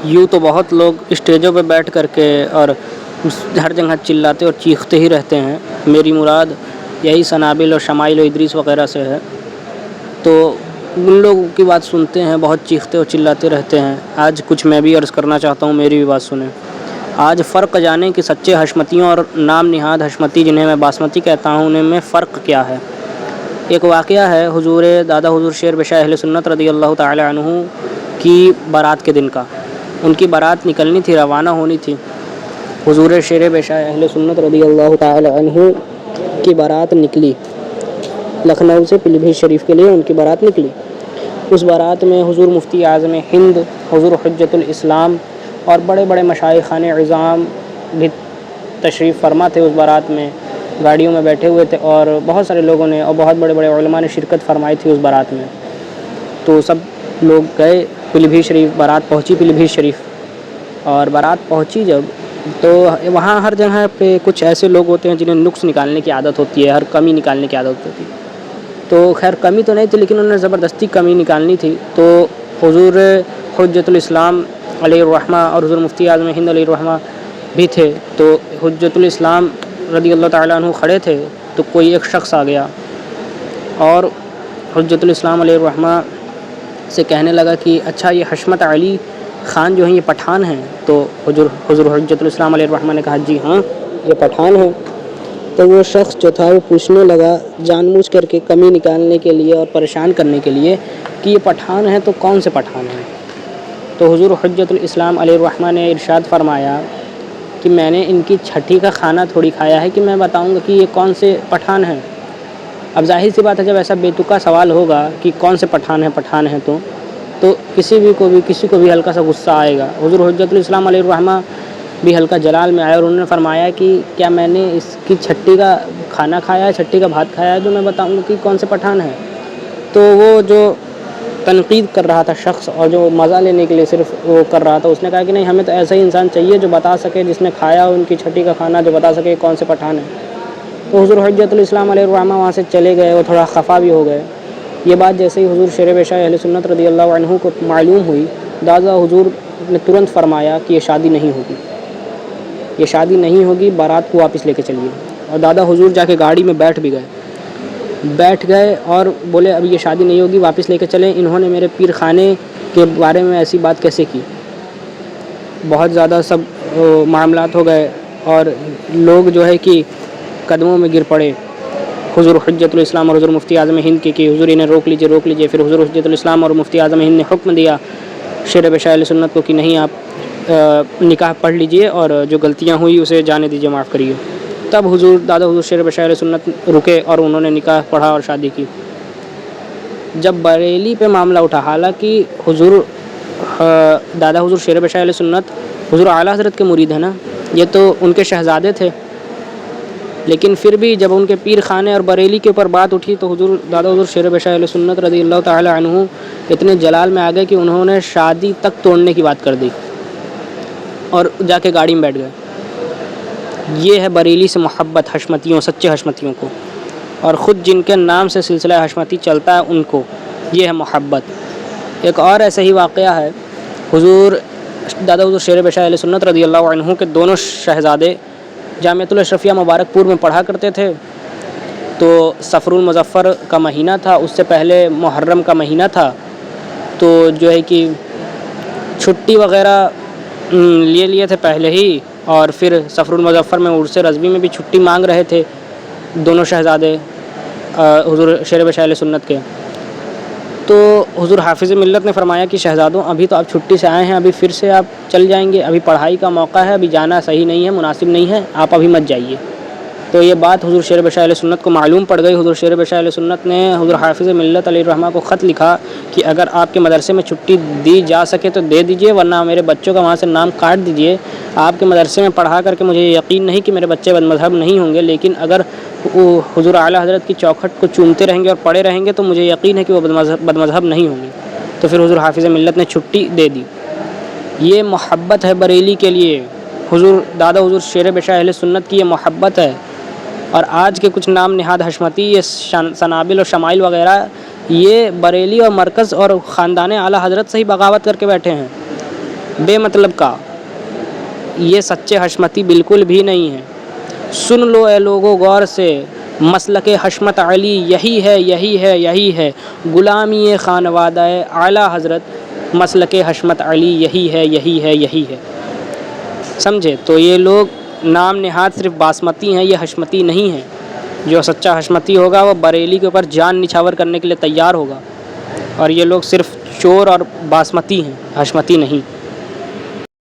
یوں تو بہت لوگ اسٹیجوں پہ بیٹھ کر کے اور ہر جگہ چلاتے اور چیختے ہی رہتے ہیں، میری مراد یہی سنابل اور شمائل و ادریس وغیرہ سے ہے، تو ان لوگوں کی بات سنتے ہیں، بہت چیختے اور چلاتے رہتے ہیں۔ آج کچھ میں بھی عرض کرنا چاہتا ہوں، میری بھی بات سنیں۔ آج فرق جانیں کہ سچے حشمتیوں اور نام نہاد حشمتی جنہیں میں باسمتی کہتا ہوں ان میں فرق کیا ہے۔ ایک واقعہ ہے حضور دادا حضور شیر بشاہ اہل سنت رضی اللہ تعالی عنہ کی بارات کے دن کا۔ ان کی بارات نکلنی تھی، روانہ ہونی تھی۔ حضور شیر بشاہ اہل سنت رضی اللہ تعالی عنہ کی بارات نکلی، لکھنؤ سے پیلی بھیت شریف کے لیے ان کی بارات نکلی۔ اس بارات میں حضور مفتی اعظم ہند، حضور حجت الاسلام اور بڑے بڑے مشائخان عظام بھی تشریف فرما تھے۔ اس بارات میں گاڑیوں میں بیٹھے ہوئے تھے اور بہت سارے لوگوں نے اور بہت بڑے بڑے علماء نے شرکت فرمائی تھی اس بارات میں۔ تو سب لوگ گئے پیلی بھیت شریف، بارات پہنچی پیلی بھیت شریف، اور بارات پہنچی جب تو وہاں ہر جگہ پہ کچھ ایسے لوگ ہوتے ہیں جنہیں نقص نکالنے کی عادت ہوتی ہے، ہر کمی نکالنے کی عادت ہوتی ہے۔ تو خیر کمی تو نہیں تھی لیکن انہوں نے زبردستی کمی نکالنی تھی، تو حضور حجت الاسلام علیہ الرحمہ اور حضور مفتی اعظم ہند علیہ الرحمہ بھی تھے۔ تو حجت الاسلام رضی اللہ تعالیٰ عنہ کھڑے تھے تو کوئی ایک شخص آ گیا اور حجت الاسلام علیہ الرحمہ سے کہنے لگا کہ اچھا یہ حشمت علی خان جو ہیں یہ پٹھان ہیں؟ تو حضور حجت الاسلام علیہ الرحمہ نے کہا جی ہاں یہ پٹھان ہیں۔ تو وہ شخص جو تھا وہ پوچھنے لگا جان بوجھ کر کے کمی نکالنے کے لیے اور پریشان کرنے کے لیے کہ یہ پٹھان ہیں تو کون سے پٹھان ہیں؟ تو حضور حجت الاسلام علیہ الرحمہ نے ارشاد فرمایا کہ میں نے ان کی چھٹی کا کھانا تھوڑی کھایا ہے کہ میں بتاؤں گا کہ یہ کون سے پٹھان ہیں۔ اب ظاہر سی بات ہے جب ایسا بے تکا سوال ہوگا کہ کون سے پٹھان ہیں تو کسی کو بھی ہلکا سا غصہ آئے گا۔ حضور حجت الاسلام علیہ الرحمہ بھی ہلکا جلال میں آئے اور انہوں نے فرمایا کہ کیا میں نے اس کی چھٹی کا کھانا کھایا ہے، چھٹی کا بھات کھایا ہے جو میں بتاؤں گا کہ کون سے پٹھان ہیں؟ تو وہ جو تنقید کر رہا تھا شخص اور جو مزہ لینے کے لیے صرف وہ کر رہا تھا، اس نے کہا کہ نہیں ہمیں تو ایسا ہی انسان چاہیے جو بتا سکے، جس نے کھایا ان کی چھٹی کا کھانا، جو بتا سکے کون سے پٹھان ہیں۔ تو حضور حجت الاسلام علیہ الرحمہ وہاں سے چلے گئے، وہ تھوڑا خفا بھی ہو گئے۔ یہ بات جیسے ہی حضور شیر بشاہ اہل سنت رضی اللہ عنہ کو معلوم ہوئی، دادا حضور نے ترنت فرمایا کہ یہ شادی نہیں ہوگی، یہ شادی نہیں ہوگی، بارات کو واپس لے کے چلیے۔ اور دادا حضور جا کے گاڑی میں بیٹھ گئے اور بولے اب یہ شادی نہیں ہوگی، واپس لے کے چلیں۔ انہوں نے میرے پیر خانے کے بارے میں ایسی بات کیسے کی؟ بہت زیادہ سب معاملات ہو گئے اور لوگ جو ہے کہ قدموں میں گر پڑے حضور حجت الاسلام اور حضور مفتی اعظم ہند کی کہ حضور انہیں روک لیجئے۔ پھر حضور حجت الاسلام اور مفتی اعظم ہند نے حکم دیا شیر بشاہ اہل سنت کو کہ نہیں آپ نکاح پڑھ لیجئے اور جو غلطیاں ہوئی اسے جانے دیجئے، معاف کریے۔ تب دادا حضور شیر بشاہ اہل سنت رکے اور انہوں نے نکاح پڑھا اور شادی کی۔ جب بریلی پہ معاملہ اٹھا، حالانکہ دادا حضور شیر بشاہ اہل سنت حضور اعلیٰ حضرت کے مرید ہیں نا، یہ تو ان کے شہزادے تھے، لیکن پھر بھی جب ان کے پیر خانے اور بریلی کے اوپر بات اٹھی تو دادا حضور شیر بشاہ اہل سنت رضی اللہ تعالی عنہ اتنے جلال میں آ گئے کہ انہوں نے شادی تک توڑنے کی بات کر دی اور جا کے گاڑی میں بیٹھ گئے۔ یہ ہے بریلی سے محبت حشمتیوں، سچے حشمتیوں کو، اور خود جن کے نام سے سلسلہ حشمتی چلتا ہے ان کو، یہ ہے محبت۔ ایک اور ایسا ہی واقعہ ہے، دادا حضور شیر بشاہ اہل سنت رضی اللہ عنہ کے دونوں شہزادے جامعۃ الاشرفیہ مبارک پور میں پڑھا کرتے تھے۔ تو صفر المظفر کا مہینہ تھا، اس سے پہلے محرم کا مہینہ تھا، تو جو ہے کہ چھٹی وغیرہ لیے تھے پہلے ہی، اور پھر صفر المظفر میں عرس رضوی میں بھی چھٹی مانگ رہے تھے دونوں شہزادے حضور شیر بشاہ اہل سنت کے۔ تو حضور حافظ ملت نے فرمایا کہ شہزادوں ابھی تو آپ چھٹی سے آئے ہیں، ابھی پھر سے آپ چل جائیں گے، ابھی پڑھائی کا موقع ہے، ابھی جانا صحیح نہیں ہے، مناسب نہیں ہے، آپ ابھی مت جائیے۔ تو یہ بات حضور شیر بشاہ اہل سنت کو معلوم پڑ گئی۔ حضور شیر بشاہ اہل سنت نے حضور حافظ ملت علیہ الرحمہ کو خط لکھا کہ اگر آپ کے مدرسے میں چھٹی دی جا سکے تو دے دیجئے، ورنہ میرے بچوں کا وہاں سے نام کاٹ دیجئے۔ آپ کے مدرسے میں پڑھا کر کے مجھے یقین نہیں کہ میرے بچے بد مذہب نہیں ہوں گے، لیکن اگر حضور اعلیٰ حضرت کی چوکھٹ کو چومتے رہیں گے اور پڑھے رہیں گے تو مجھے یقین ہے کہ وہ بد مذہب نہیں ہوں گے۔ تو پھر حضور حافظ ملت نے چھٹی دے دی۔ یہ محبت ہے بریلی کے لیے، دادا حضور شیر بشاہ اہل سنت کی یہ محبت ہے۔ اور آج کے کچھ نام نہاد حشمتی، یہ سنابل اور شمائل وغیرہ، یہ بریلی اور مرکز اور خاندان اعلیٰ حضرت سے ہی بغاوت کر کے بیٹھے ہیں۔ بے مطلب کا. یہ سچے حشمتی بالکل بھی نہیں ہیں. سن لو اے لوگو غور سے، مسلک حشمت علی یہی ہے یہی ہے یہی ہے. غلامی خانوادہ اعلیٰ حضرت مسلک حشمت علی یہی ہے یہی ہے یہی ہے. سمجھے؟ تو یہ لوگ نام نہاد صرف باسمتی ہیں، یہ حشمتی نہیں ہیں. جو سچا حشمتی ہوگا وہ بریلی کے اوپر جان نچھاور کرنے کے لیے تیار ہوگا، اور یہ لوگ صرف چور اور باسمتی ہیں، حشمتی نہیں.